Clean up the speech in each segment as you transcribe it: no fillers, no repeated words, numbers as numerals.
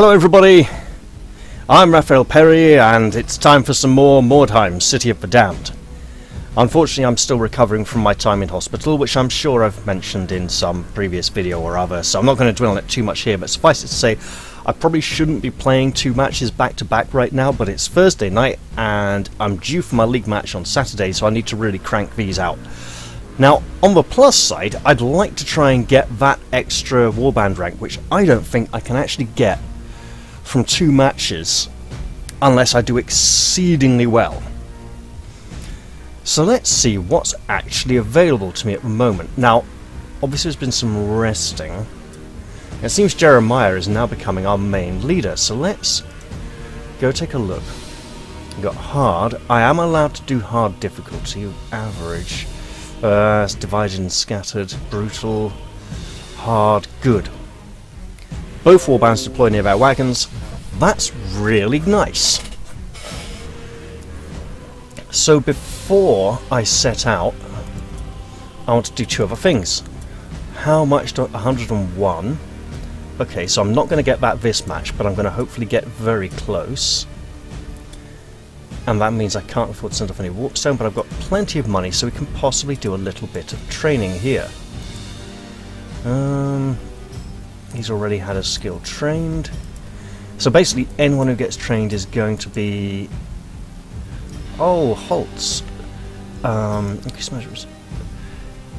Hello everybody, I'm Raphael Perry and it's time for some more Mordheim, City of the Damned. Unfortunately I'm still recovering from my time in hospital, which I'm sure I've mentioned in some previous video or other, so I'm not going to dwell on it too much here, but suffice it to say, I probably shouldn't be playing 2 matches back to back right now, but it's Thursday night and I'm due for my league match on Saturday, so I need to really crank these out. Now, on the plus side, I'd like to try and get that extra warband rank, which I don't think I can actually get from 2 matches unless I do exceedingly well. So let's see what's actually available to me at the moment. Now, obviously there's been some resting. It seems Jeremiah is now becoming our main leader, so let's go take a look. We've got hard. I am allowed to do hard difficulty, average. It's divided and scattered, brutal, hard, good. Both warbands deploy near their wagons. That's really nice. So before I set out, I want to do 2 other things. How much do 101? Okay, so I'm not going to get that this match, but I'm going to hopefully get very close. And that means I can't afford to send off any warpstone, but I've got plenty of money, so we can possibly do a little bit of training here. He's already had a skill trained. So basically, anyone who gets trained is going to be... Oh, Holtz. Increase measures.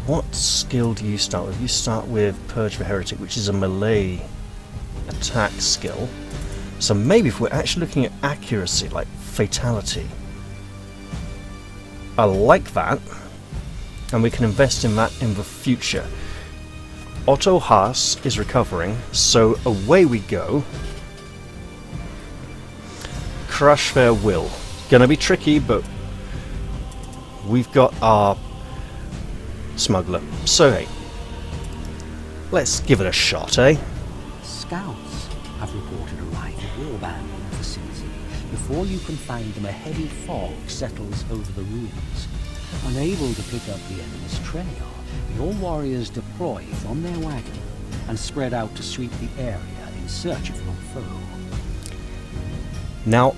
What skill do you start with? You start with Purge the Heretic, which is a melee attack skill. So maybe if we're actually looking at accuracy, like fatality, I like that, and we can invest in that in the future. Otto Haas is recovering, so away we go. Crush their will. Gonna be tricky, but we've got our smuggler. So hey, let's give it a shot, eh? Scouts have reported a rival warband in the vicinity. Before you can find them, a heavy fog settles over the ruins. Unable to pick up the enemy's trail, your warriors deploy from their wagon and spread out to sweep the area in search of your foe. Now,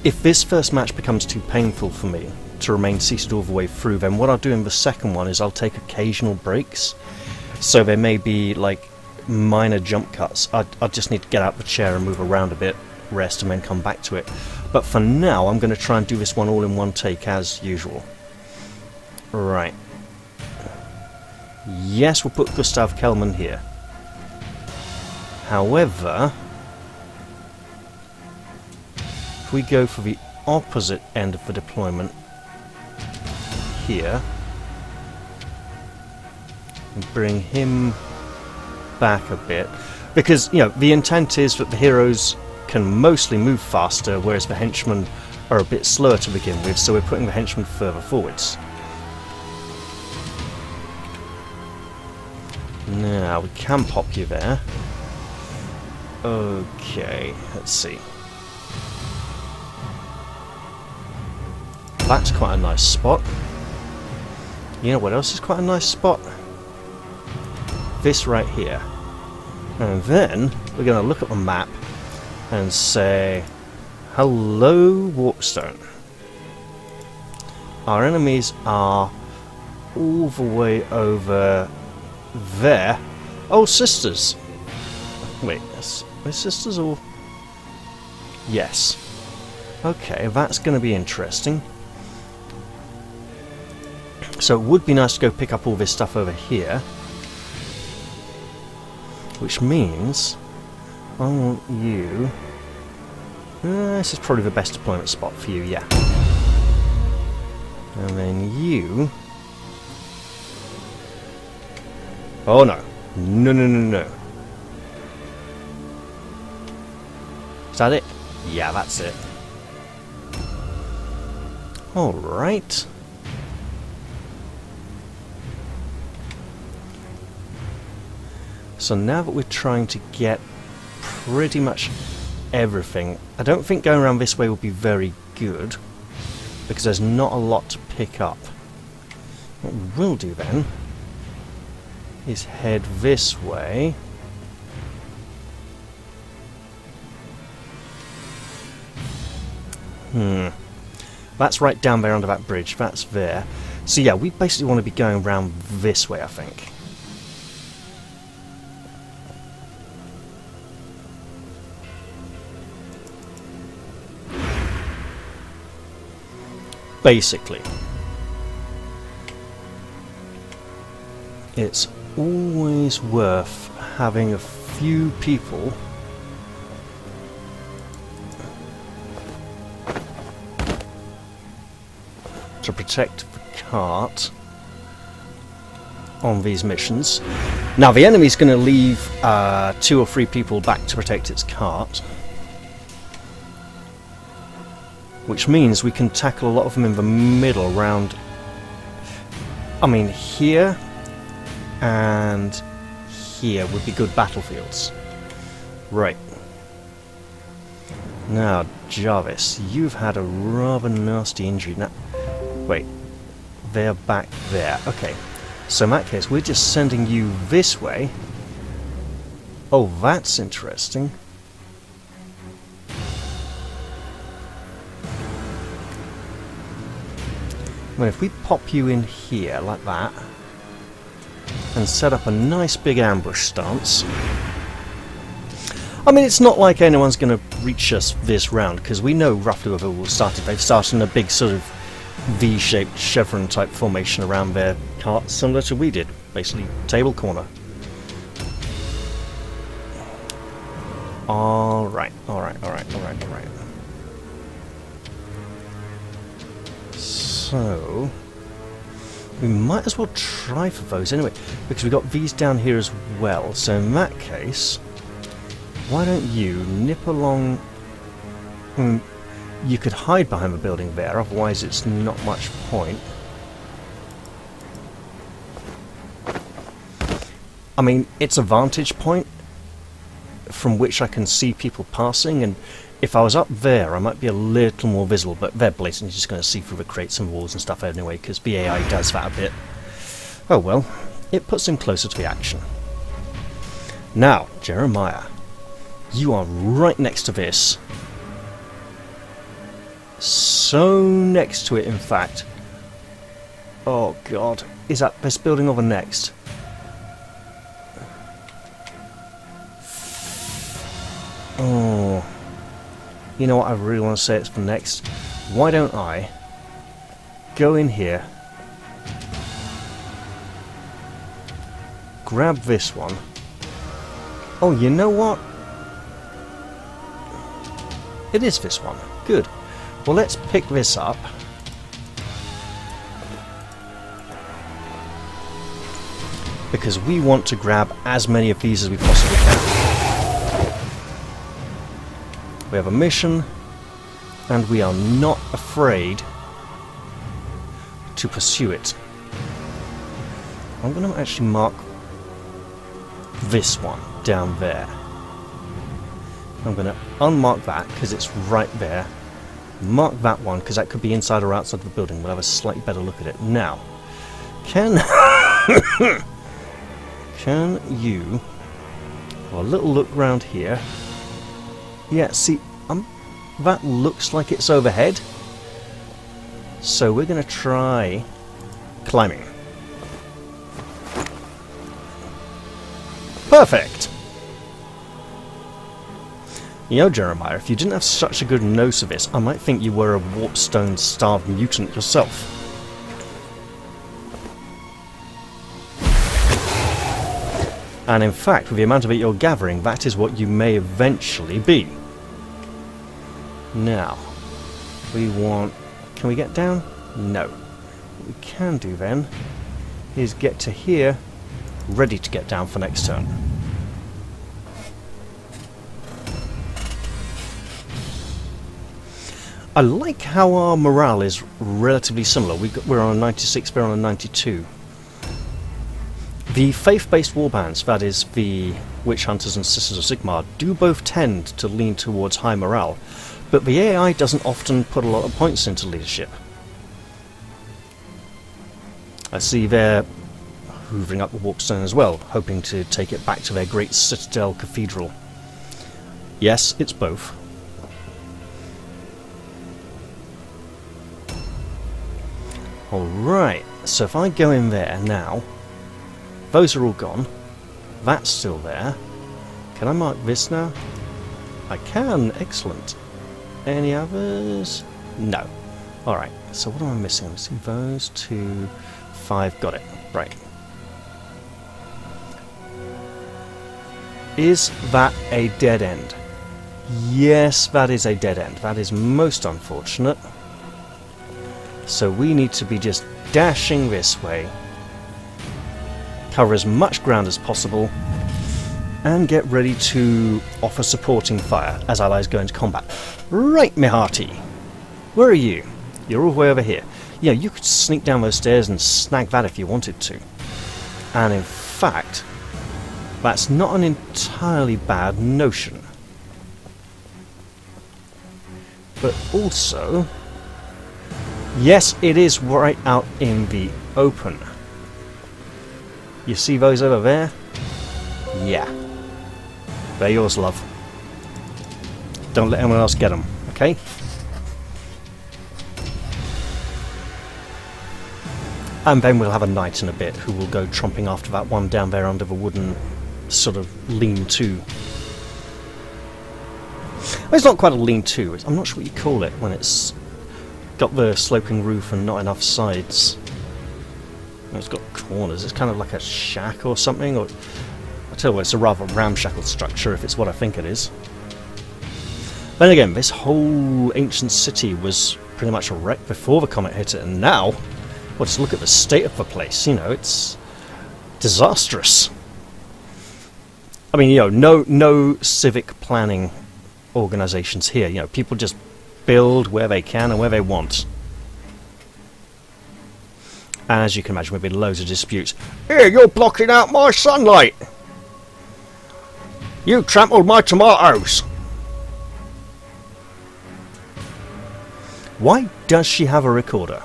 if this first match becomes too painful for me to remain seated all the way through, then what I'll do in the second one is I'll take occasional breaks. So there may be like minor jump cuts. I just need to get out of the chair and move around a bit, rest, and then come back to it. But for now, I'm going to try and do this one all in one take as usual. Right. Yes, we'll put Gustav Kellman here. However, if we go for the opposite end of the deployment here, and bring him back a bit, because, you know, the intent is that the heroes can mostly move faster, whereas the henchmen are a bit slower to begin with, so we're putting the henchmen further forwards. Now, we can pop you there. Okay, let's see. That's quite a nice spot. You know what else is quite a nice spot? This right here. And then we're going to look at the map and say, hello, Warpstone. Our enemies are all the way over there. Oh, sisters. Wait, are sisters or... Yes. Okay, that's going to be interesting. So it would be nice to go pick up all this stuff over here. Which means I want you... this is probably the best deployment spot for you, yeah. And then you... Oh no. No, no, no, no. Is that it? Yeah, that's it. Alright. So now that we're trying to get pretty much everything, I don't think going around this way will be very good, because there's not a lot to pick up. What we will do then is head this way That's right down there under that bridge. That's there. So yeah, we basically want to be going around this way, I think. Basically. It's always worth having a few people to protect the cart on these missions. Now the enemy's going to leave 2 or 3 people back to protect its cart, which means we can tackle a lot of them in the middle round, I mean here and here would be good battlefields. Right. Now Jarvis, you've had a rather nasty injury. Now, wait, they're back there. Okay, so in that case, we're just sending you this way. Oh, that's interesting. Well, if we pop you in here like that and set up a nice big ambush stance. I mean, it's not like anyone's going to reach us this round, because we know roughly where they've all started. They've started in a big sort of V-shaped chevron type formation around their cart, similar to we did, basically table corner. Alright. So we might as well try for those anyway, because we've got these down here as well. So in that case, why don't you nip along? You could hide behind the building there, otherwise it's not much point. I mean, it's a vantage point from which I can see people passing, and if I was up there I might be a little more visible, but they're blatantly just going to see through the crates and walls and stuff anyway, because the AI does that a bit. Oh well, it puts them closer to the action. Now, Jeremiah, you are right next to this. So next to it, in fact. Oh god, is that this building or the next? Oh, you know what, I really want to say it's the next. Why don't I go in here, grab this one. Oh, you know what? It is this one. Good. Well, let's pick this up. Because we want to grab as many of these as we possibly can. We have a mission, and we are not afraid to pursue it. I'm going to actually mark this one down there. I'm going to unmark that because it's right there. Mark that one because that could be inside or outside the building. We'll have a slightly better look at it. Now, can you have a little look round here? Yeah, see, that looks like it's overhead. So we're going to try climbing. Perfect! You know, Jeremiah, if you didn't have such a good nose of this, I might think you were a warpstone-starved mutant yourself. And in fact, with the amount of it you're gathering, that is what you may eventually be. Now, we want... Can we get down? No. What we can do then is get to here, ready to get down for next turn. I like how our morale is relatively similar. We're on a 96, they're on a 92. The faith-based warbands, that is the Witch Hunters and Sisters of Sigmar, do both tend to lean towards high morale, but the AI doesn't often put a lot of points into leadership. I see they're hoovering up the warpstone as well, hoping to take it back to their great citadel cathedral. Yes, it's both. Alright, so if I go in there now, those are all gone. That's still there. Can I mark this now? I can, excellent. Any others? No. Alright, so what am I missing? I'm missing those 2, 5, got it. Right. Is that a dead end? Yes, that is a dead end. That is most unfortunate. So we need to be just dashing this way, cover as much ground as possible, and get ready to offer supporting fire as allies go into combat. Right, me hearty. Where are you? You're all the way over here. Yeah, you could sneak down those stairs and snag that if you wanted to. And in fact, that's not an entirely bad notion. But also, yes, it is right out in the open. You see those over there? Yeah. They're yours, love. Don't let anyone else get them, okay? And then we'll have a knight in a bit who will go tromping after that one down there under the wooden sort of lean-to. Well, it's not quite a lean-to. I'm not sure what you call it when it's got the sloping roof and not enough sides. It's got corners. It's kind of like a shack or something. Or I tell you what, it's a rather ramshackle structure if it's what I think it is. Then again, this whole ancient city was pretty much a wreck before the comet hit it, and now, well, just look at the state of the place. You know, it's disastrous. I mean, you know, no civic planning organisations here. You know, people just build where they can and where they want. And as you can imagine, there've been loads of disputes. Here, you're blocking out my sunlight! You trampled my tomatoes! Why does she have a recorder?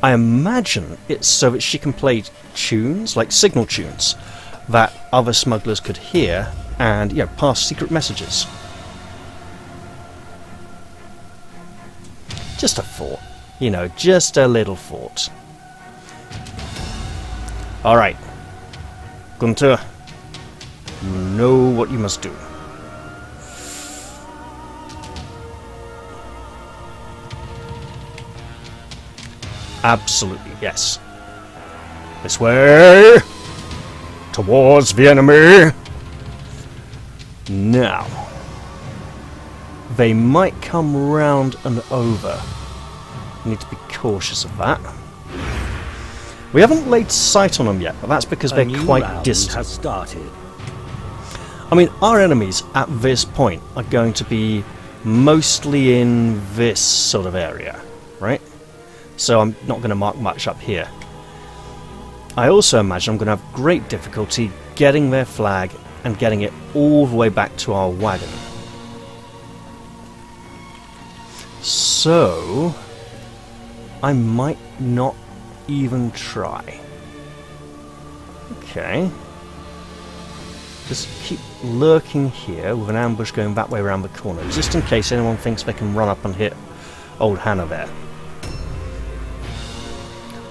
I imagine it's so that she can play tunes, like signal tunes, that other smugglers could hear and, you know, pass secret messages. Just a thought. You know, just a little thought. Alright. Gunther, you know what you must do. Absolutely, yes. This way! Towards the enemy! Now, they might come round and over. We need to be cautious of that. We haven't laid sight on them yet, but that's because they're quite distant. Has started. I mean, our enemies at this point are going to be mostly in this sort of area, right? So I'm not going to mark much up here. I also imagine I'm going to have great difficulty getting their flag and getting it all the way back to our wagon. So I might not even try. Okay. Just keep lurking here with an ambush going that way around the corner, just in case anyone thinks they can run up and hit old Hannah there.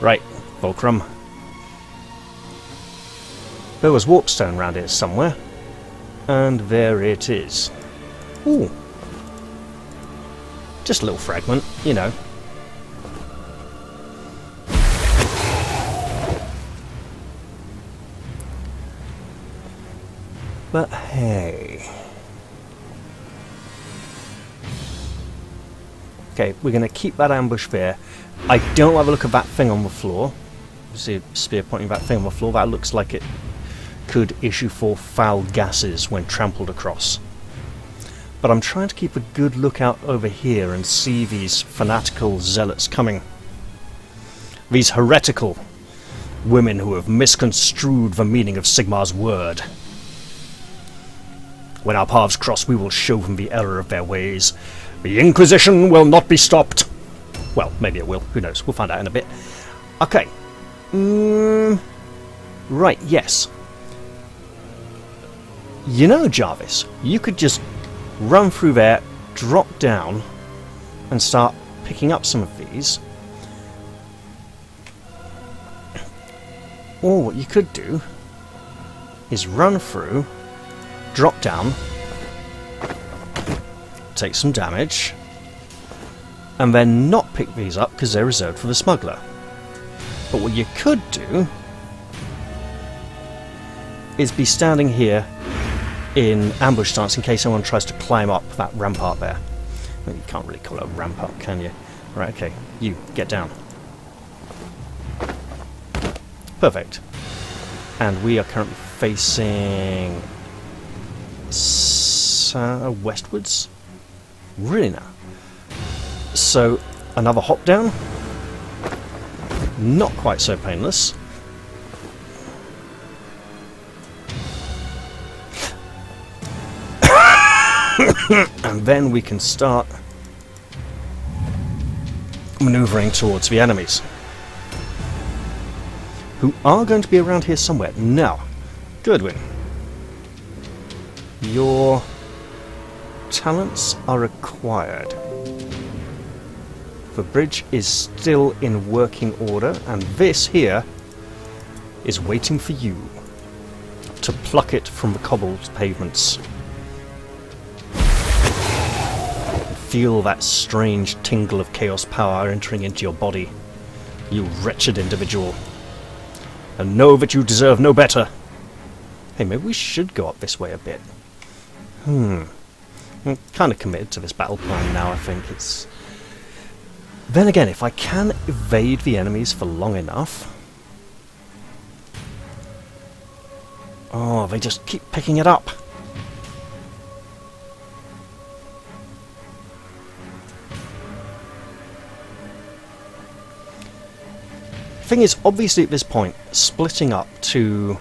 Right, Fulcrum. There was warpstone around here somewhere, and there it is. Ooh. Just a little fragment, you know. But hey. Okay, we're going to keep that ambush there. I don't have a look at that thing on the floor. You see a spear pointing that thing on the floor. That looks like it could issue forth foul gases when trampled across. But I'm trying to keep a good lookout over here and see these fanatical zealots coming. These heretical women who have misconstrued the meaning of Sigmar's word. When our paths cross, we will show them the error of their ways. The Inquisition will not be stopped. Well, maybe it will. Who knows? We'll find out in a bit. Okay. Right, yes. You know, Jarvis, you could just run through there, drop down, and start picking up some of these. Or what you could do is run through, drop down, take some damage, and then not pick these up because they're reserved for the smuggler. But what you could do is be standing here in ambush stance in case someone tries to climb up that rampart there. Well, you can't really call it a rampart, can you? Right, okay, you, get down. Perfect. And we are currently facing westwards. Really now. So, another hop down. Not quite so painless. And then we can start maneuvering towards the enemies, who are going to be around here somewhere. Now, Goodwin, your talents are acquired. The bridge is still in working order, and this here is waiting for you to pluck it from the cobbled pavements. Feel that strange tingle of chaos power entering into your body, you wretched individual, and know that you deserve no better. Hey, maybe we should go up this way a bit. I'm kind of committed to this battle plan now, I think. It's... Then again, if I can evade the enemies for long enough... Oh, they just keep picking it up. Thing is, obviously at this point, splitting up to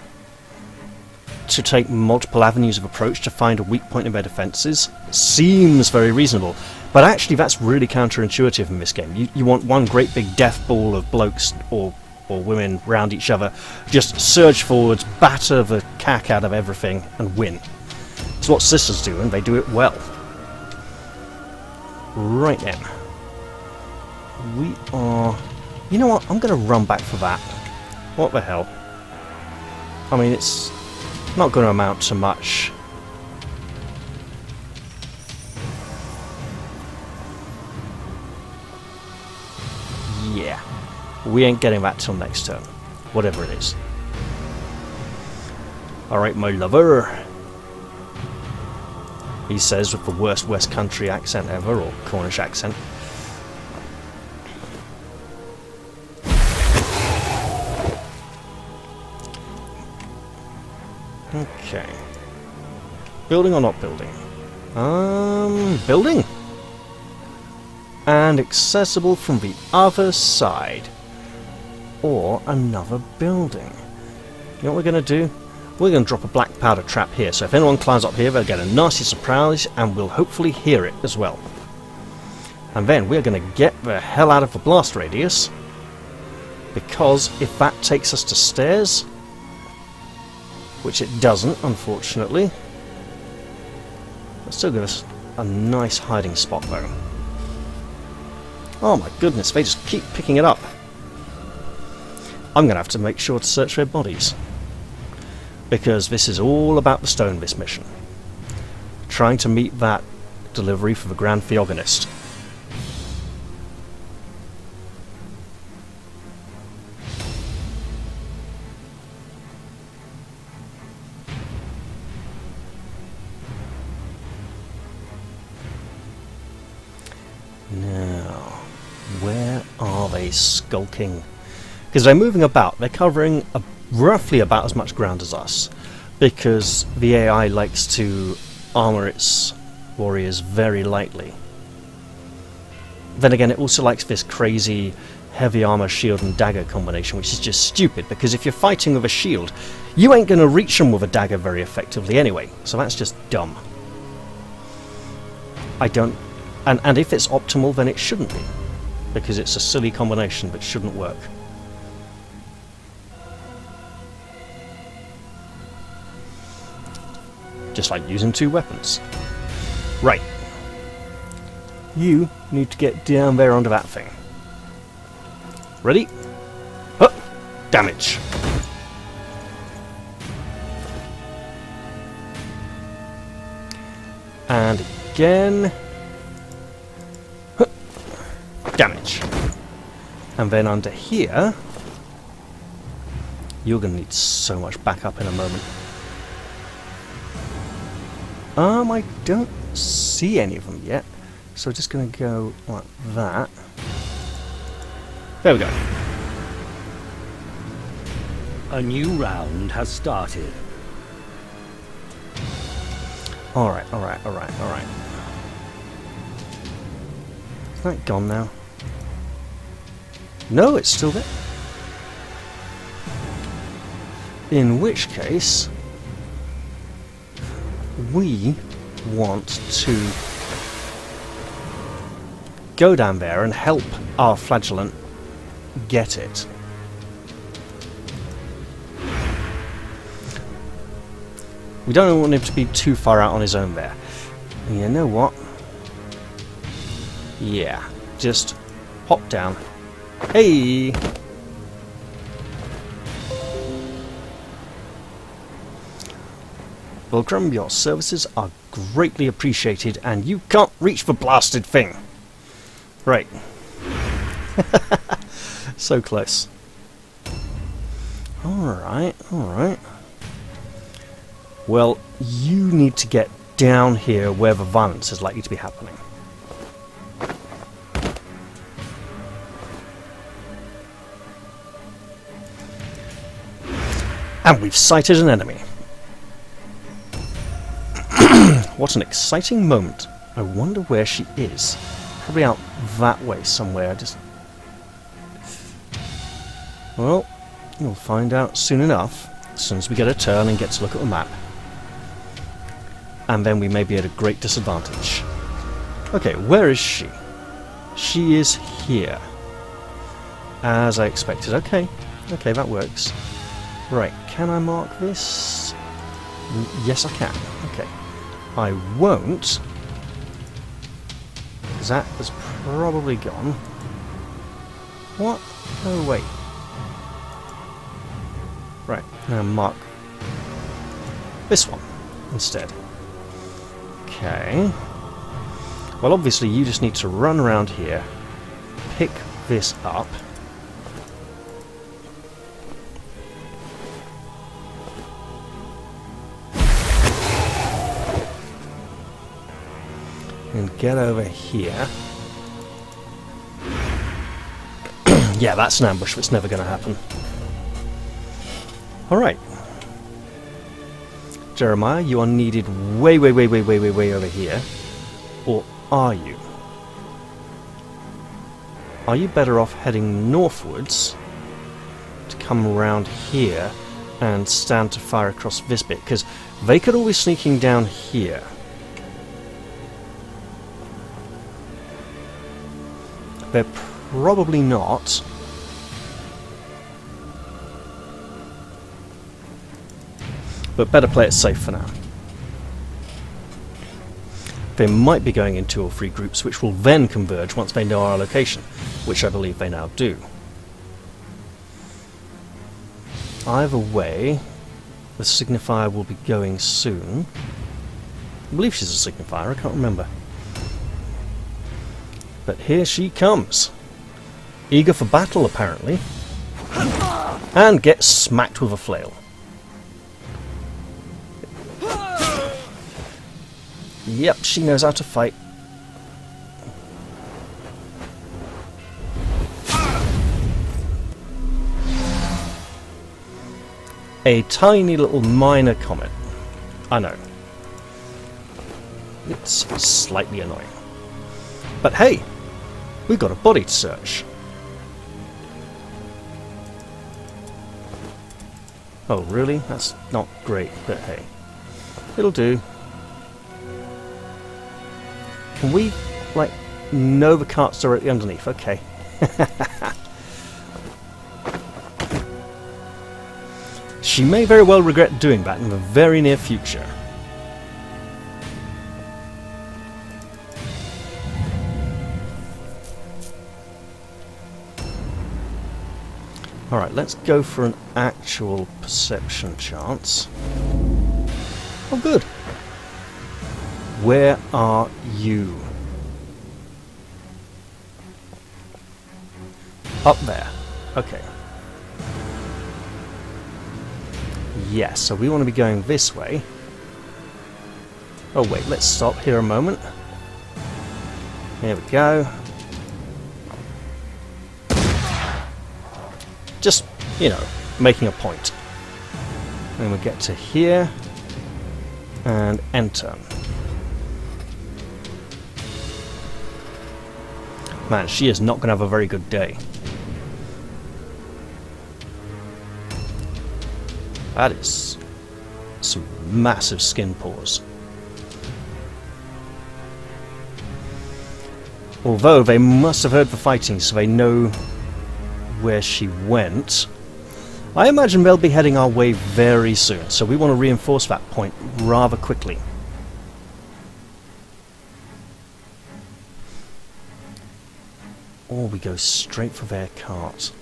take multiple avenues of approach to find a weak point in their defences seems very reasonable, but actually that's really counterintuitive in this game. You want one great big death ball of blokes or women round each other, just surge forwards, batter the cack out of everything and win. It's what sisters do, and they do it well. Right then, we are... You know what? I'm going to run back for that. What the hell? I mean, it's not going to amount to much. Yeah. We ain't getting that till next turn. Whatever it is. Alright, my lover. He says with the worst West Country accent ever, or Cornish accent. Okay. Building or not building? Building! And accessible from the other side. Or another building. You know what we're going to do? We're going to drop a black powder trap here, so if anyone climbs up here they'll get a nasty surprise and we'll hopefully hear it as well. And then we're going to get the hell out of the blast radius, because if that takes us to stairs, which it doesn't, unfortunately, it'll still give us a nice hiding spot though. Oh my goodness, they just keep picking it up. I'm going to have to make sure to search their bodies, because this is all about the stone, this mission. Trying to meet that delivery for the Grand Theogonist. Now, where are they skulking? Because they're moving about, they're covering roughly about as much ground as us, because the AI likes to armour its warriors very lightly. Then again, it also likes this crazy heavy armour shield and dagger combination, which is just stupid, because if you're fighting with a shield, you ain't going to reach them with a dagger very effectively anyway, so that's just dumb. I don't... And if it's optimal, then it shouldn't be, because it's a silly combination that shouldn't work. Just like using two weapons. Right. You need to get down there onto that thing. Ready? Huh! Damage. And again. Damage. And then under here, you're going to need so much backup in a moment. I don't see any of them yet, so we're just going to go like that. There we go. A new round has started. Alright. Is that gone now? No, it's still there. In which case, we want to go down there and help our flagellant get it. We don't want him to be too far out on his own there. And you know what? Yeah, just hop down. Hey! Fulcrum, your services are greatly appreciated, and you can't reach the blasted thing. Right. So close. Alright. Well, you need to get down here where the violence is likely to be happening. And we've sighted an enemy. What an exciting moment. I wonder where she is. Probably out that way somewhere. Well, you'll find out soon enough, as soon as we get a turn and get to look at the map. And then we may be at a great disadvantage. Okay, where is she? She is here. As I expected. Okay, that works. Right, can I mark this? Yes, I can. Okay. I won't, because that has probably gone. What? Oh, wait. Right, now mark this one instead. Okay. Well, obviously you just need to run around here, pick this up. And get over here. Yeah, that's an ambush that's never going to happen. Alright. Jeremiah, you are needed way over here. Or are you? Are you better off heading northwards to come around here and stand to fire across this bit? Because they could all be sneaking down here. They're probably not. But better play it safe for now. They might be going in 2 or 3 groups, which will then converge once they know our location, which I believe they now do. Either way, the signifier will be going soon. I believe she's a signifier, I can't remember. But here she comes. Eager for battle, apparently. And gets smacked with a flail. Yep, she knows how to fight. A tiny little minor comet. I know. It's slightly annoying. But hey, we've got a body to search. Oh, really? That's not great, but hey. It'll do. Can we, like, know the cart's directly underneath? Okay. She may very well regret doing that in the very near future. Alright, let's go for an actual perception chance. Oh, good. Where are you? Up there. Okay. Yes, so we want to be going this way. Oh wait, let's stop here a moment. There we go. Just, you know, making a point. Then we get to here and enter. Man, she is not going to have a very good day. That is some massive skin pores. Although they must have heard the fighting, so they know where she went. I imagine they'll be heading our way very soon, so we want to reinforce that point rather quickly. Or we go straight for their cart.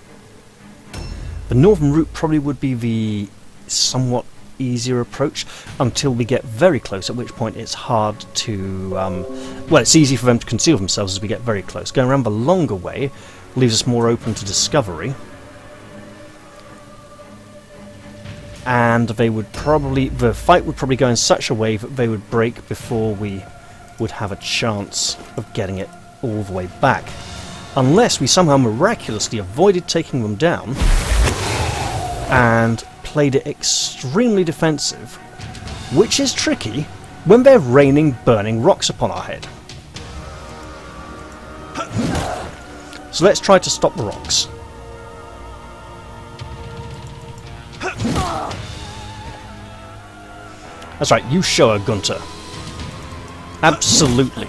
The northern route probably would be the somewhat easier approach until we get very close, at which point it's hard to... well, it's easy for them to conceal themselves as we get very close. Going around the longer way leaves us more open to discovery. And they would probably... the fight would probably go in such a way that they would break before we would have a chance of getting it all the way back. Unless we somehow miraculously avoided taking them down and played it extremely defensive, which is tricky when they're raining burning rocks upon our head. So let's try to stop the rocks. That's right, you show her, Gunter. Absolutely.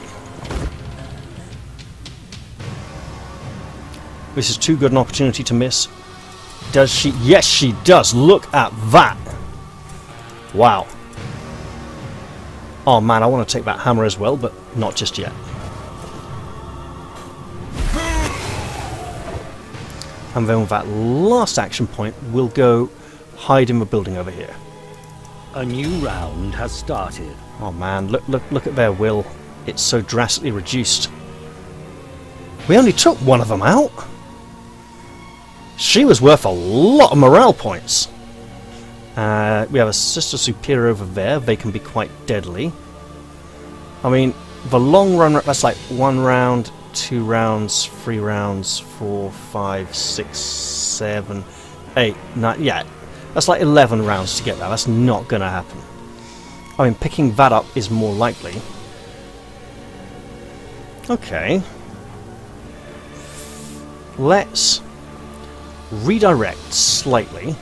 This is too good an opportunity to miss. Does she? Yes, she does. Look at that. Wow. Oh man, I want to take that hammer as well, but not just yet. And then with that last action point, we'll go hide in the building over here. A new round has started. Oh man, look at their will. It's so drastically reduced. We only took one of them out. She was worth a lot of morale points. We have a Sister Superior over there. They can be quite deadly. I mean, the long run, that's like 1 round, 2 rounds, 3 rounds, 4, 5, 6, 7, 8, 9. Yeah, that's like 11 rounds to get that. That's not going to happen. I mean, picking that up is more likely. Okay. Let's redirect slightly.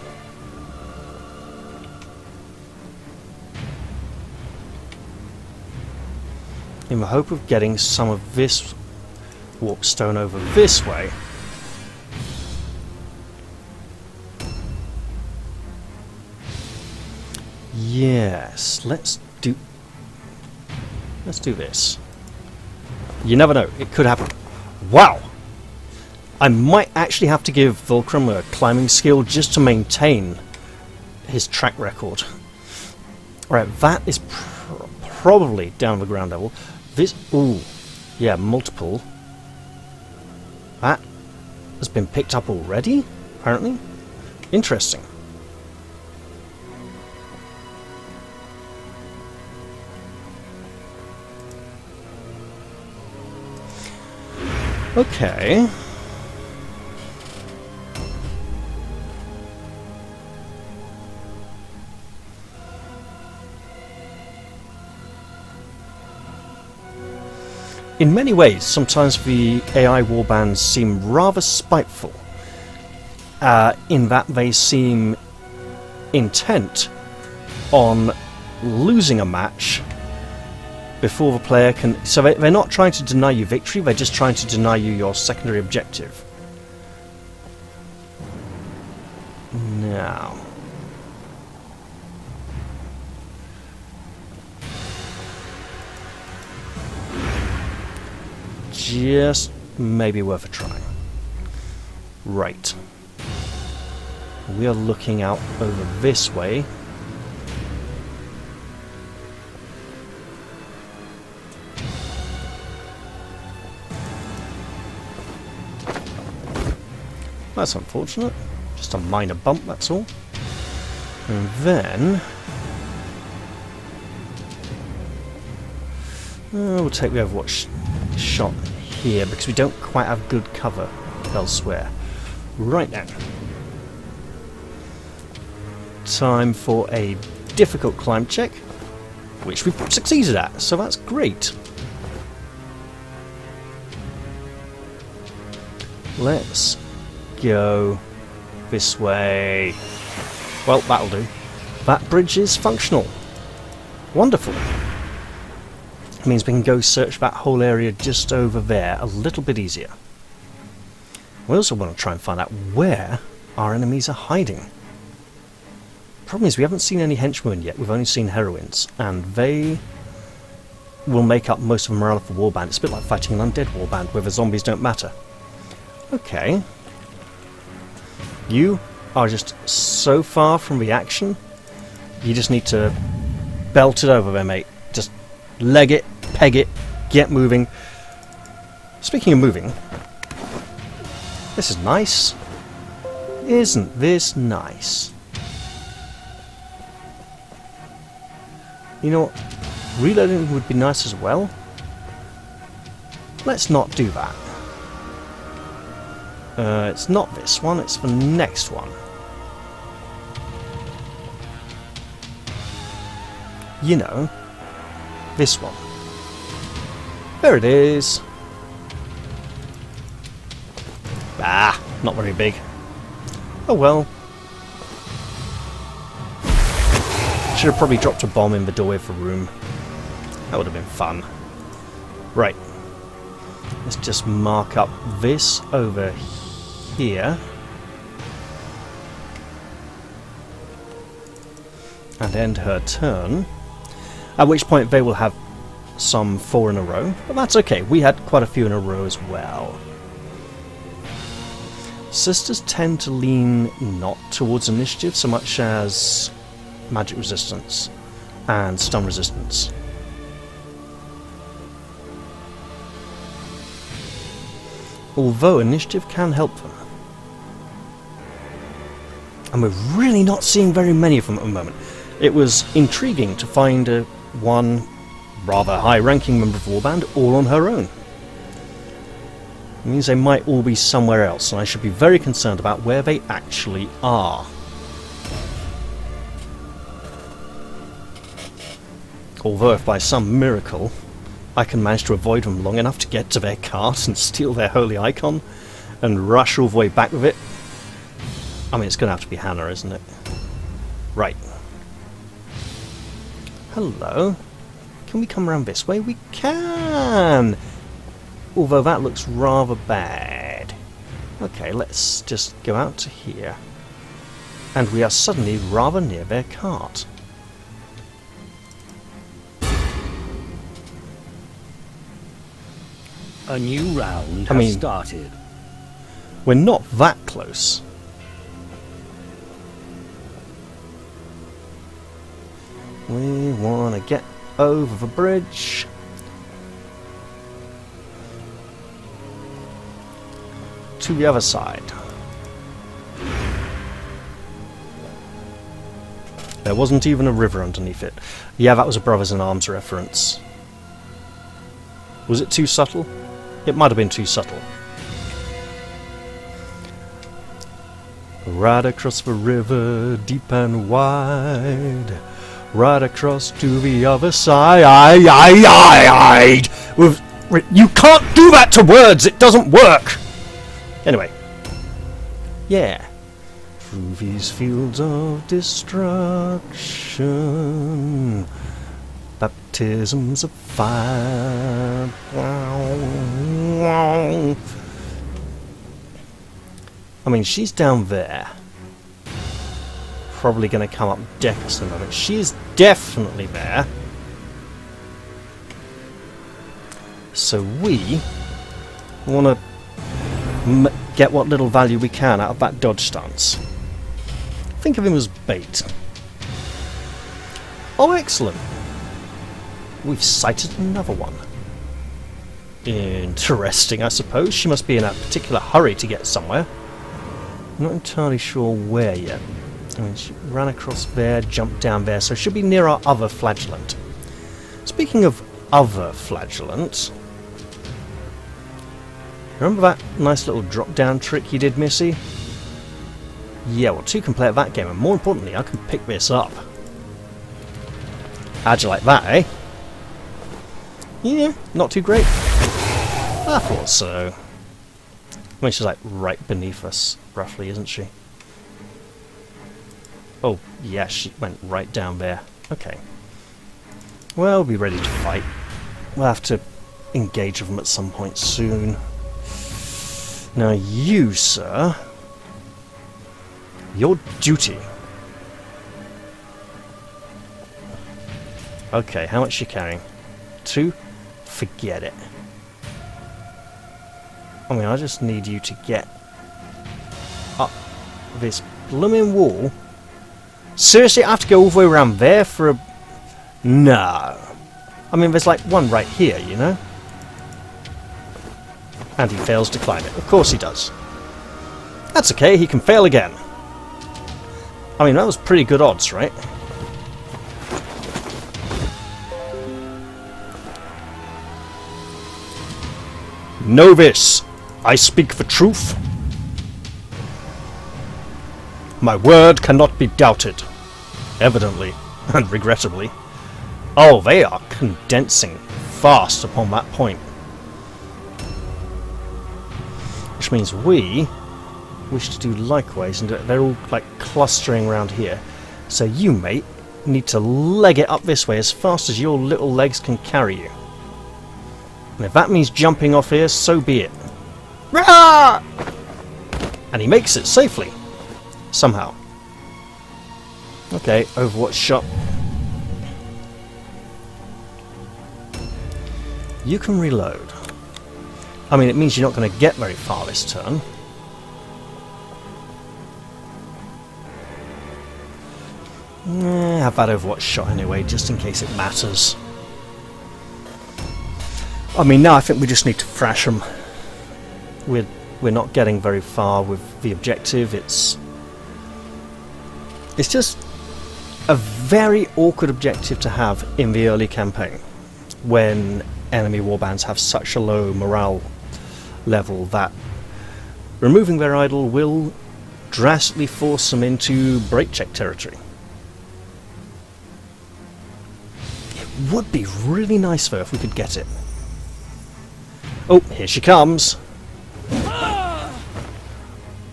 In the hope of getting some of this warp stone over this way. Yes, let's do this. You never know, it could happen. Wow! I might actually have to give Volcrum a climbing skill just to maintain his track record. Alright, that is probably down the ground level. This, ooh, yeah, multiple. That has been picked up already, apparently. Interesting. Okay. In many ways, sometimes the AI warbands seem rather spiteful, in that they seem intent on losing a match before the player can... So they're not trying to deny you victory, they're just trying to deny you your secondary objective. Now... just maybe worth a try. Right. We are looking out over this way. That's unfortunate. Just a minor bump, that's all. And then... we'll take the Overwatch shot here, because we don't quite have good cover elsewhere. Right then. Time for a difficult climb check, which we've succeeded at, so that's great. Let's go this way. Well, that'll do. That bridge is functional. Wonderful. It means we can go search that whole area just over there a little bit easier. We also want to try and find out where our enemies are hiding. Problem is, we haven't seen any henchmen yet, we've only seen heroines, and they will make up most of the morale of the warband. It's a bit like fighting an undead warband where the zombies don't matter. Okay. You are just so far from the action, you just need to belt it over there, mate. Just leg it, peg it, get moving. Speaking of moving, this is nice. Isn't this nice? You know what? Reloading would be nice as well. Let's not do that. It's not this one, it's the next one. You know, this one. There it is. Ah, not very big. Oh well. Should have probably dropped a bomb in the doorway of the room. That would have been fun. Right. Let's just mark up this over here. And end her turn. At which point they will have some 4 in a row. But that's okay. We had quite a few in a row as well. Sisters tend to lean not towards initiative so much as magic resistance and stun resistance. Although initiative can help them. And we're really not seeing very many of them at the moment. It was intriguing to find one rather high-ranking member of the warband all on her own. It means they might all be somewhere else, and I should be very concerned about where they actually are. Although if by some miracle I can manage to avoid them long enough to get to their cart and steal their holy icon and rush all the way back with it. I mean, it's going to have to be Hannah, isn't it? Right. Hello. Can we come around this way? We can! Although that looks rather bad. Okay, let's just go out to here. And we are suddenly rather near their cart. A new round has started. We're not that close. We want to get over the bridge. To the other side. There wasn't even a river underneath it. Yeah, that was a Brothers in Arms reference. Was it too subtle? It might have been too subtle. Right across the river, deep and wide. Right across to the other side. You can't do that to words! It doesn't work! Anyway. Yeah. Through these fields of destruction, baptisms of fire. I mean, she's down there. Probably going to come up decks in a moment. She is definitely there. So we want to get what little value we can out of that dodge stance. Think of him as bait. Oh, excellent. We've sighted another one. Interesting, I suppose. She must be in a particular hurry to get somewhere. Not entirely sure where yet. I mean, she ran across there, jumped down there, so should be near our other flagellant. Speaking of other flagellants, remember that nice little drop-down trick you did, Missy? Yeah, well, two can play at that game, and more importantly, I can pick this up. How'd you like that, eh? Yeah, not too great. I thought so. I mean, she's like right beneath us, roughly, isn't she? Oh, yeah, she went right down there. Okay. Well, we'll be ready to fight. We'll have to engage with them at some point soon. Now you, sir, your duty. Okay, how much are you carrying? 2? Forget it. I mean, I just need you to get up this blooming wall. Seriously, I have to go all the way around there for a... No. I mean, there's like one right here, you know? And he fails to climb it. Of course he does. That's okay, he can fail again. I mean, that was pretty good odds, right? Know this. I speak the truth. My word cannot be doubted. Evidently, and regrettably. Oh, they are condensing fast upon that point. Which means we wish to do likewise, and they're all like clustering around here. So you, mate, need to leg it up this way as fast as your little legs can carry you. And if that means jumping off here, so be it. Rah! And he makes it safely. Somehow. Okay, Overwatch shot. You can reload. I mean, it means you're not going to get very far this turn. Have that Overwatch shot anyway, just in case it matters. I mean, now I think we just need to thrash them. We're not getting very far with the objective. It's just a very awkward objective to have in the early campaign when enemy warbands have such a low morale level that removing their idol will drastically force them into break check territory. It would be really nice though if we could get it. Oh, here she comes.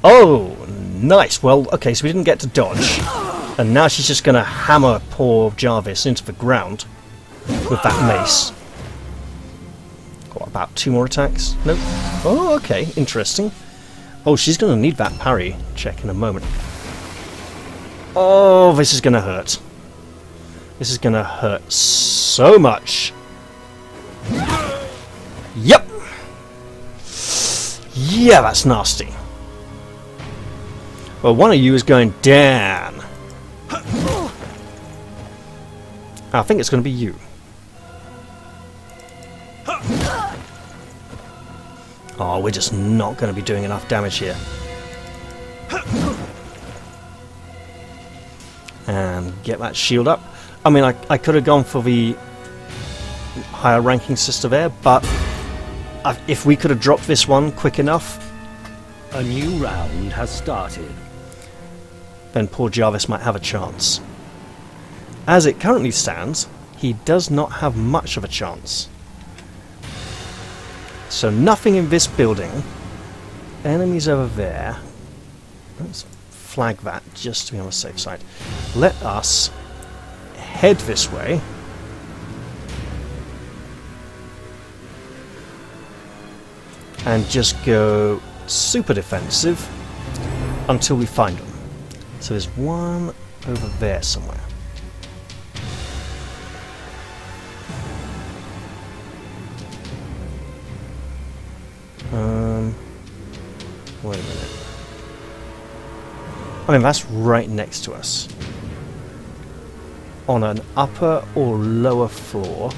Oh, nice. Well, okay, so we didn't get to dodge. And now she's just going to hammer poor Jarvis into the ground with that mace. Got about 2 more attacks? Nope. Oh, okay, interesting. Oh, she's going to need that parry check in a moment. Oh, this is going to hurt. This is going to hurt so much. Yep. Yeah, that's nasty. Well, one of you is going down. I think it's going to be you. Oh, we're just not going to be doing enough damage here. And get that shield up. I mean, I could have gone for the higher ranking sister there, but if we could have dropped this one quick enough, a new round has started. Then poor Jarvis might have a chance. As it currently stands, he does not have much of a chance. So nothing in this building. Enemies over there. Let's flag that just to be on the safe side. Let us head this way. And just go super defensive until we find them. So there's one over there somewhere. Wait a minute. I mean, that's right next to us. On an upper or lower floor.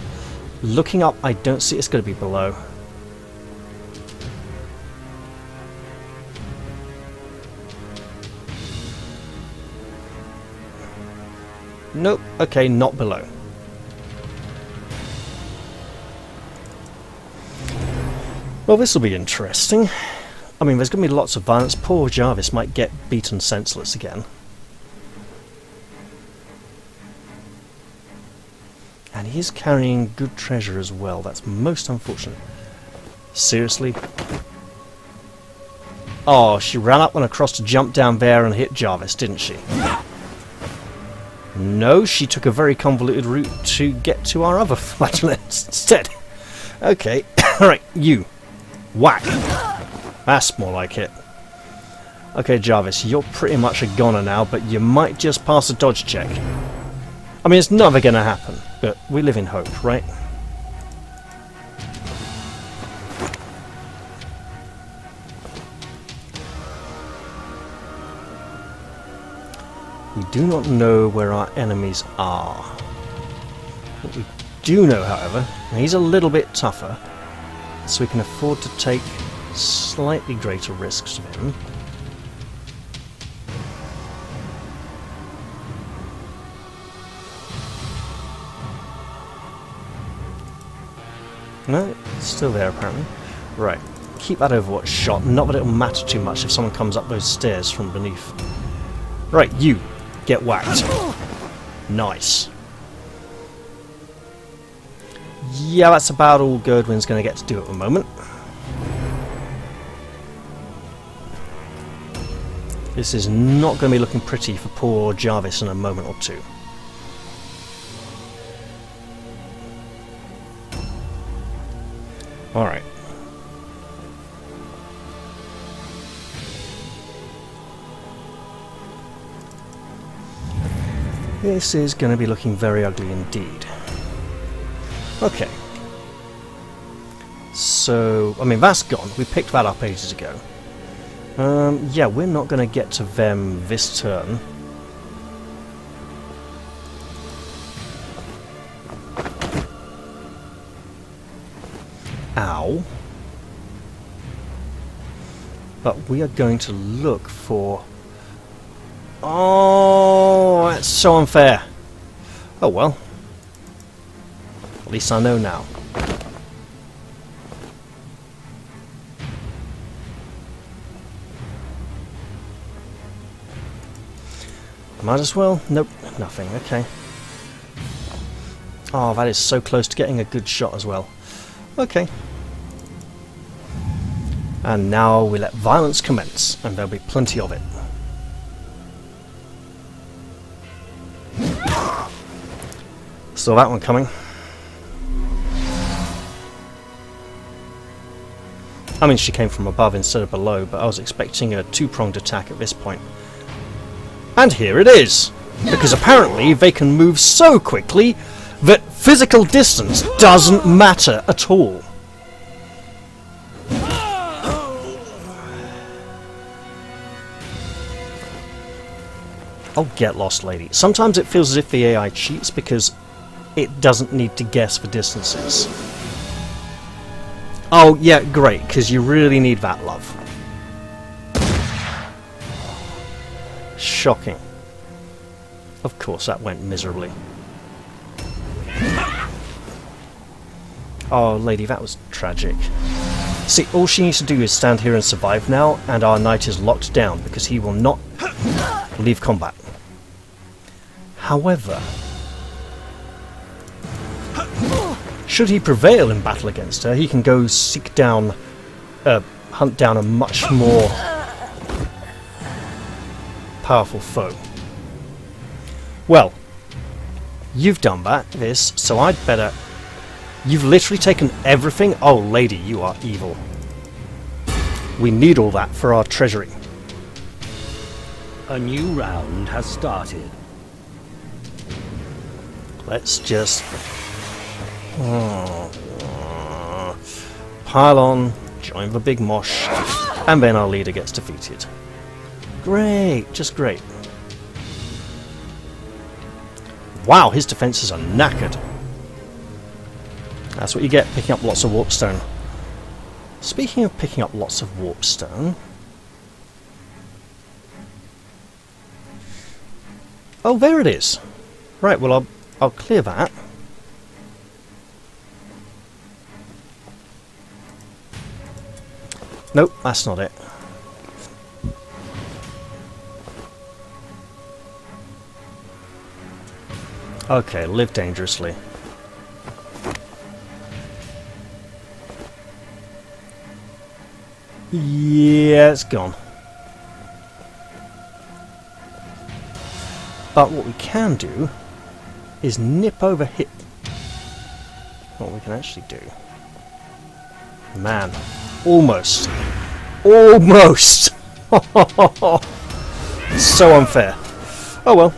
Looking up, I don't see it's going to be below. Nope. Okay, not below. Well, this will be interesting. I mean, there's going to be lots of violence. Poor Jarvis might get beaten senseless again. And he is carrying good treasure as well. That's most unfortunate. Seriously? Oh, she ran up and across to jump down there and hit Jarvis, didn't she? No, she took a very convoluted route to get to our other flatulence instead. Okay, alright, you. Whack. That's more like it. Okay, Jarvis, you're pretty much a goner now, but you might just pass a dodge check. I mean, it's never going to happen, but we live in hope, right? We do not know where our enemies are. What we do know, however, he's a little bit tougher, so we can afford to take slightly greater risks with him. No, it's still there apparently. Right, keep that Overwatch shot, not that it'll matter too much if someone comes up those stairs from beneath. Right, you, get whacked. Nice. Yeah, that's about all Gerdwin's going to get to do at the moment. This is not going to be looking pretty for poor Jarvis in a moment or two. Alright. This is going to be looking very ugly indeed. Okay. So, I mean, that's gone. We picked that up ages ago. Yeah, we're not going to get to them this turn. Ow. But we are going to look for... Oh, that's so unfair. Oh well. At least I know now. Might as well. Nope, nothing. Okay. Oh, that is so close to getting a good shot as well. Okay. And now we let violence commence, and there'll be plenty of it. Saw that one coming. I mean, she came from above instead of below, but I was expecting a two-pronged attack at this point. And here it is! Because apparently they can move so quickly that physical distance doesn't matter at all. Oh, get lost, lady. Sometimes it feels as if the AI cheats because it doesn't need to guess the distances. Oh, yeah, great, because you really need that, love. Shocking. Of course, that went miserably. Oh, lady, that was tragic. See, all she needs to do is stand here and survive now, and our knight is locked down because he will not leave combat. However, should he prevail in battle against her, he can go seek down, hunt down a much more powerful foe. Well, you've done this, so I'd better... You've literally taken everything? Oh, lady, you are evil. We need all that for our treasury. A new round has started. Let's just... pile on, join the big mosh, and then our leader gets defeated. Great, just great. Wow, his defences are knackered. That's what you get picking up lots of warpstone. Speaking of picking up lots of warpstone... Oh, there it is. Right, well I'll clear that. Nope, that's not it. Okay, live dangerously. Yeah, it's gone. But what we can do is nip over here. What we can actually do. Man, almost. Almost! So unfair. Oh well.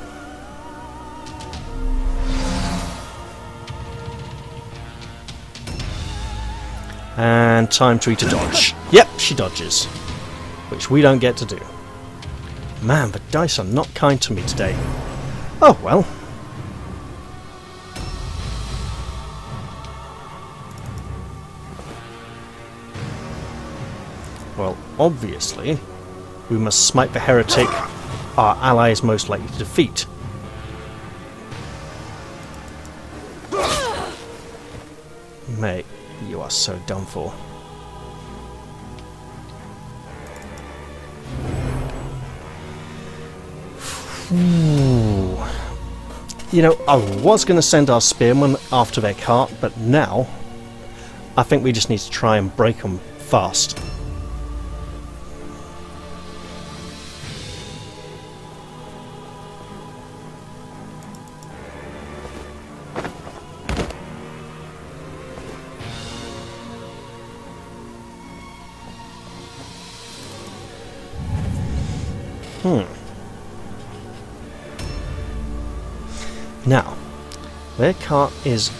And time to eat a dodge. Yep, she dodges. Which we don't get to do. Man, the dice are not kind to me today. Oh well. Well, obviously, we must smite the heretic our ally is most likely to defeat. Mate, you are so done for. Ooh. You know, I was going to send our spearmen after their cart, but now I think we just need to try and break them fast. Now, their cart is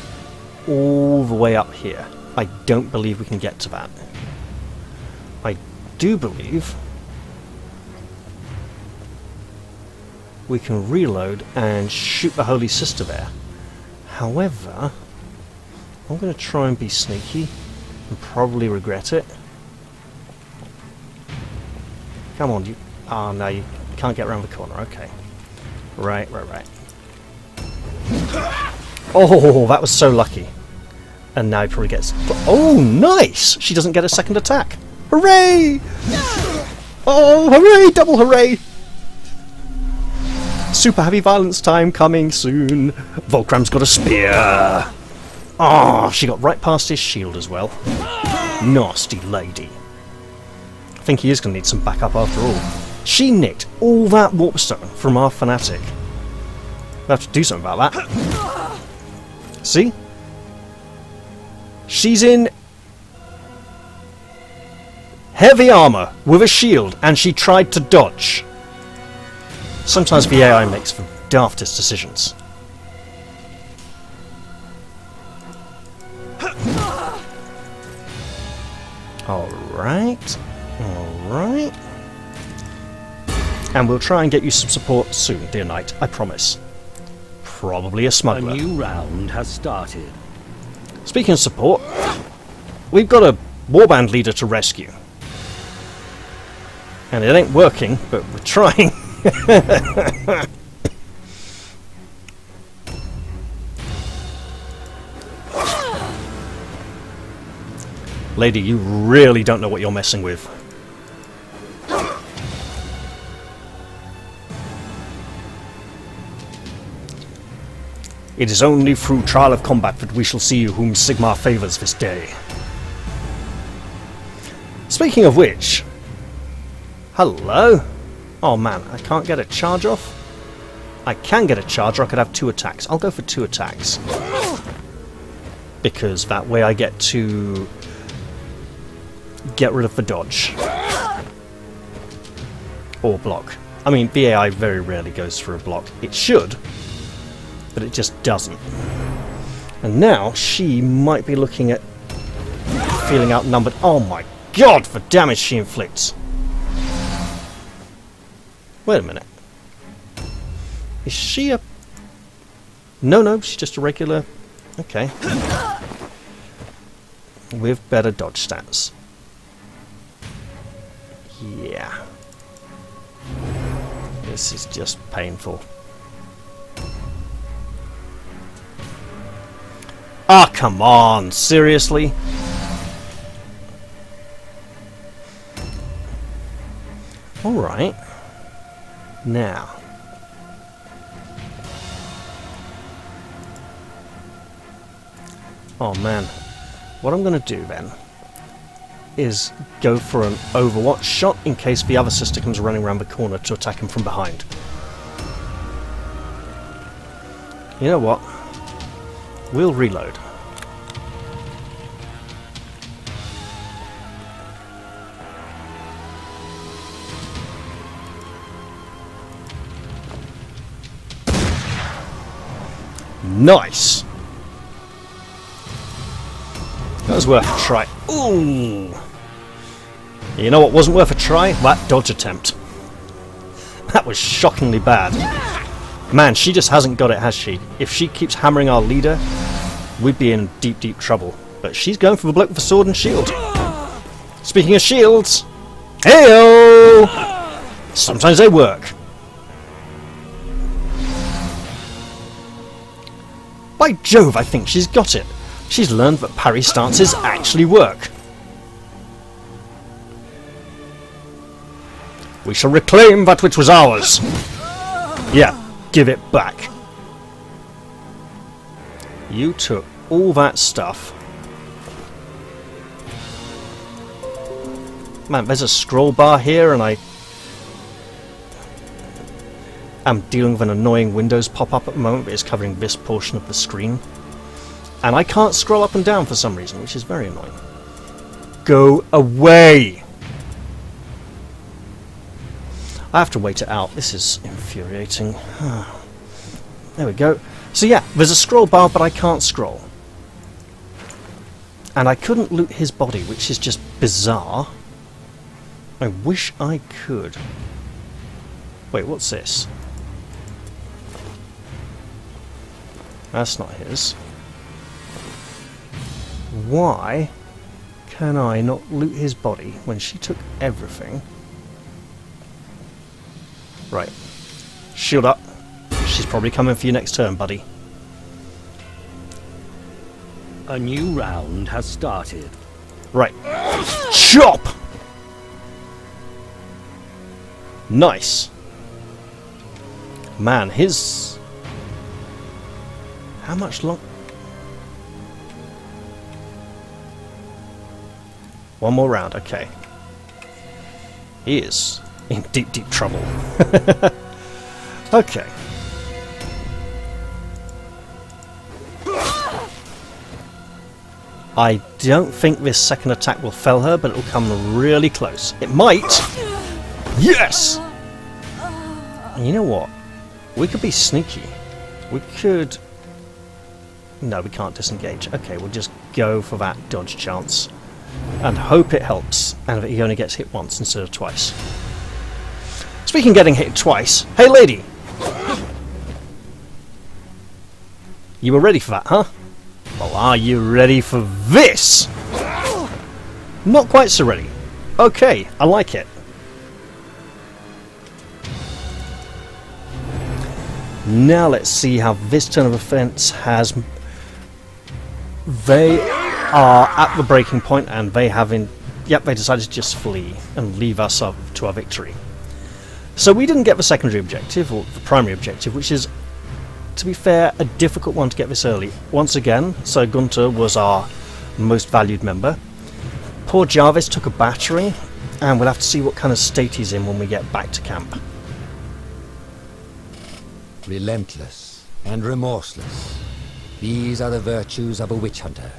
all the way up here. I don't believe we can get to that. I do believe we can reload and shoot the Holy Sister there. However, I'm going to try and be sneaky and probably regret it. Come on, you... Oh, no, you can't get around the corner. Okay. Right. Oh, that was so lucky. And now he probably gets... Oh, nice! She doesn't get a second attack. Hooray! Oh, hooray! Double hooray! Super heavy violence time coming soon. Volcram's got a spear. Oh, she got right past his shield as well. Nasty lady. I think he is going to need some backup after all. She nicked all that warpstone from our fanatic. We'll have to do something about that. See? She's in heavy armor with a shield and she tried to dodge. Sometimes the AI makes the daftest decisions. Alright. Alright. And we'll try and get you some support soon, dear knight, I promise. Probably a smuggler. A new round has started. Speaking of support, we've got a warband leader to rescue. And it ain't working, but we're trying. Lady, you really don't know what you're messing with. It is only through trial of combat that we shall see whom Sigmar favours this day. Speaking of which... Hello? Oh man, I can't get a charge off? I can get a charge, or I could have 2 attacks. I'll go for 2 attacks. Because that way I get to... get rid of the dodge. Or block. I mean, the AI very rarely goes for a block. It should, but it just doesn't. And now she might be looking at feeling outnumbered. Oh my god, the damage she inflicts. Wait a minute. Is she a... No, she's just a regular... Okay. With better dodge stats. Yeah. This is just painful. Ah, come on, seriously? Alright. Now. Oh man. What I'm going to do then is go for an overwatch shot in case the other sister comes running around the corner to attack him from behind. You know what? We'll reload. Nice! That was worth a try. Ooh! You know what wasn't worth a try? That dodge attempt. That was shockingly bad. Man, she just hasn't got it, has she? If she keeps hammering our leader, we'd be in deep, deep trouble. But she's going for the bloke with the sword and shield. Speaking of shields, heyo! Sometimes they work. By Jove, I think she's got it. She's learned that parry stances actually work. We shall reclaim that which was ours. Yeah, give it back. You took all that stuff. Man, there's a scroll bar here and I am dealing with an annoying Windows pop-up at the moment that is covering this portion of the screen. And I can't scroll up and down for some reason, which is very annoying. Go away! I have to wait it out. This is infuriating. There we go. So yeah, there's a scroll bar, but I can't scroll. And I couldn't loot his body, which is just bizarre. I wish I could. Wait, what's this? That's not his. Why can I not loot his body when she took everything? Right. Shield up. She's probably coming for you next turn, buddy. A new round has started. Right. Chop! Nice. Man, his... How much long... One more round, okay. He is in deep, deep trouble. Okay. I don't think this second attack will fell her, but it will come really close. It might! Yes! And you know what? We could be sneaky. We could... No, we can't disengage. Okay, we'll just go for that dodge chance. And hope it helps, and that he only gets hit once instead of twice. Speaking of getting hit twice, hey lady! You were ready for that, huh? Well, are you ready for this? Not quite so ready. Okay, I like it. Now let's see how this turn of offense has... They are at the breaking point and they have Yep, they decided to just flee and leave us up to our victory. So we didn't get the secondary objective, or the primary objective, which is, to be fair, a difficult one to get this early. Once again, so Gunter was our most valued member. Poor Jarvis took a battering, and we'll have to see what kind of state he's in when we get back to camp. Relentless and remorseless. These are the virtues of a witch hunter.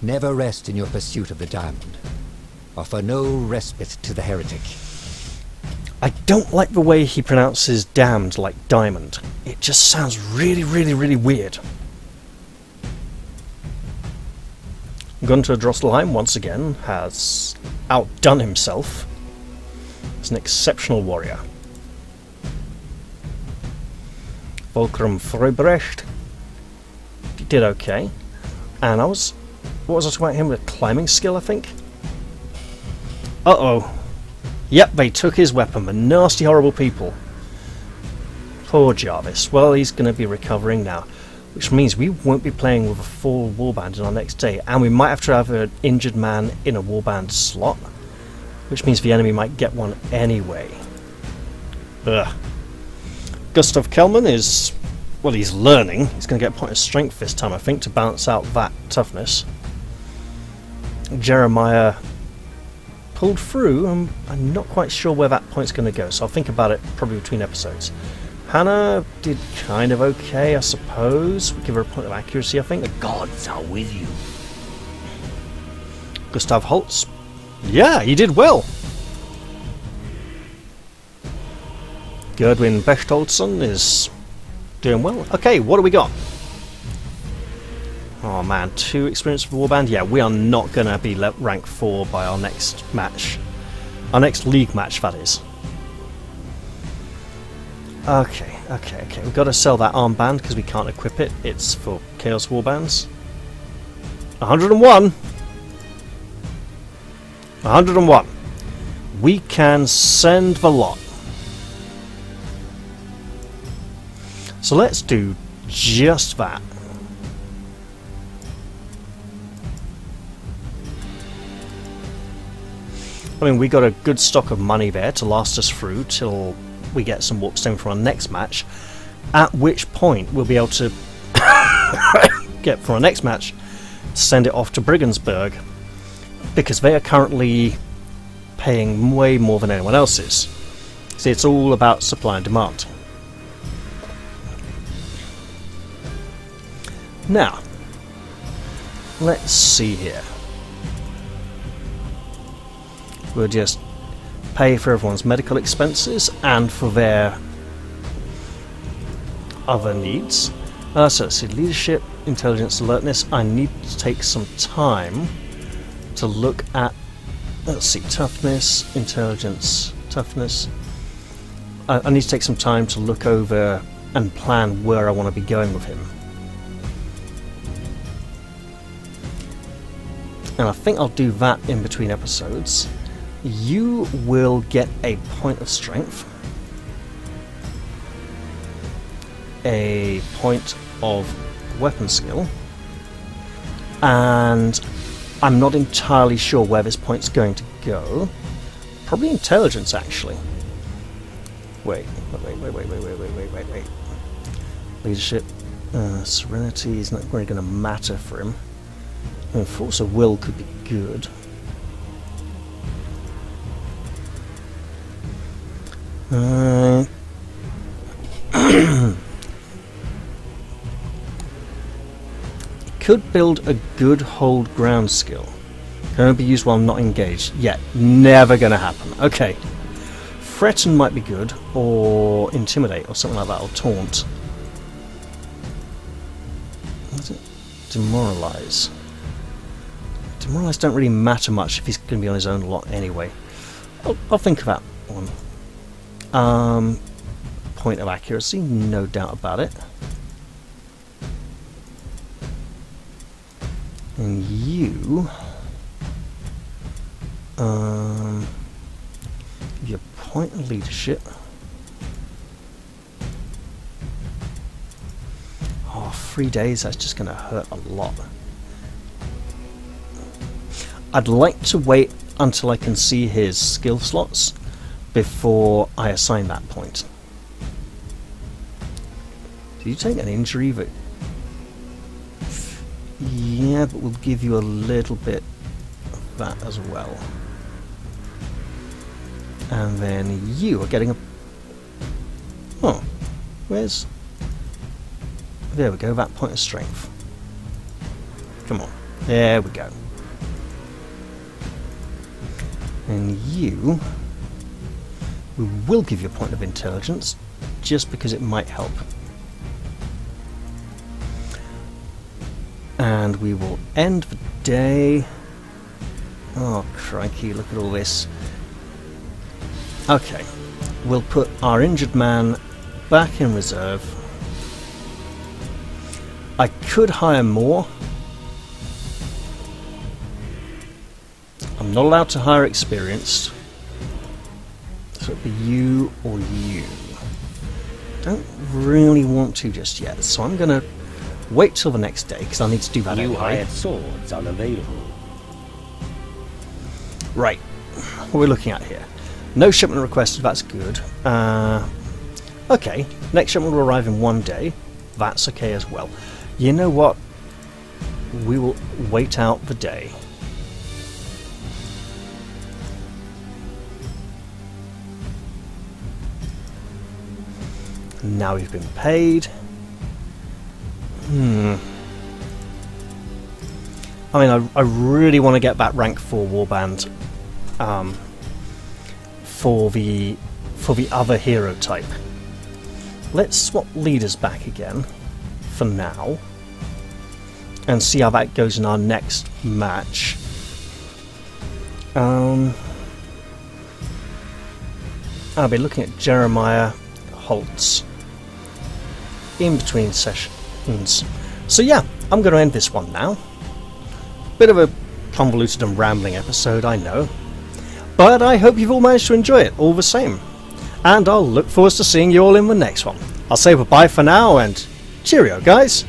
Never rest in your pursuit of the damned. Offer no respite to the heretic. I don't like the way he pronounces damned like diamond. It just sounds really, really, really weird. Gunter Drosselheim, once again, has outdone himself. He's an exceptional warrior. Volkram Freubrecht did okay. And what was I talking about him? With climbing skill, I think? Uh-oh. Yep, they took his weapon, the nasty, horrible people. Poor Jarvis. Well, he's going to be recovering now. which means we won't be playing with a full warband in our next day, and we might have to have an injured man in a warband slot, which means the enemy might get one anyway. Ugh. Gustav Kelman is, well, he's learning. He's going to get a point of strength this time, I think, to balance out that toughness. Jeremiah pulled through. I'm not quite sure where that point's going to go, so I'll think about it probably between episodes. Hannah did kind of okay, I suppose. We'll give her a point of accuracy, I think. The gods are with you. Gustav Holtz. Yeah, he did well. Gerdwin Bechtoldsson is doing well. Okay, what do we got? Oh man, 2 experience for Warband. Yeah, we are not going to be rank 4 by our next match. Our next league match, that is. Okay. We've got to sell that armband because we can't equip it. It's for Chaos Warbands. 101! 101. We can send the lot. So let's do just that. I mean, we got a good stock of money there to last us through till we get some warpstone for our next match, at which point we'll be able to get for our next match, send it off to Brigensburg, because they are currently paying way more than anyone else is. See, it's all about supply and demand. Now, let's see here. We'll just pay for everyone's medical expenses and for their other needs. So let's see, leadership, intelligence, alertness. I need to take some time to look at, let's see, toughness, intelligence, toughness. I need to take some time to look over and plan where I want to be going with him. And I think I'll do that in between episodes. You will get a point of strength, a point of weapon skill, and I'm not entirely sure where this point's going to go. Probably intelligence, actually. Wait. Leadership, serenity is not really going to matter for him. And force of will could be good. Could build a good hold ground skill. Can only be used while not engaged. Yeah, never gonna happen. Okay. Threaten might be good, or intimidate, or something like that, or taunt. What's it? Demoralize. Demoralize don't really matter much if he's going to be on his own a lot anyway. I'll think of that one. Point of accuracy, no doubt about it. And you... give you a point of leadership. Oh, 3 days, that's just going to hurt a lot. I'd like to wait until I can see his skill slots before I assign that point. Did you take an injury that... Yeah, but we'll give you a little bit of that as well. And then you are getting a... Oh, where's... There we go, that point of strength. Come on, there we go. And you... We will give you a point of intelligence, just because it might help. And we will end the day... Oh, crikey, look at all this. Okay, we'll put our injured man back in reserve. I could hire more. I'm not allowed to hire experienced. So it'd be you or you. Don't really want to just yet, so I'm gonna wait till the next day, because I need to do that New anyway. hired swords are available. Right, what are we looking at here? No shipment requested, that's good. Okay, next shipment will arrive in 1 day. That's okay as well. You know what? We will wait out the day. Now we've been paid. I mean, I really want to get that rank 4 warband for the other hero type. Let's swap leaders back again for now and see how that goes in our next match. I'll be looking at Jeremiah Holtz in between sessions. So yeah, I'm going to end this one now. Bit of a convoluted and rambling episode, I know, but I hope you've all managed to enjoy it all the same, and I'll look forward to seeing you all in the next one. I'll say bye for now, and cheerio guys!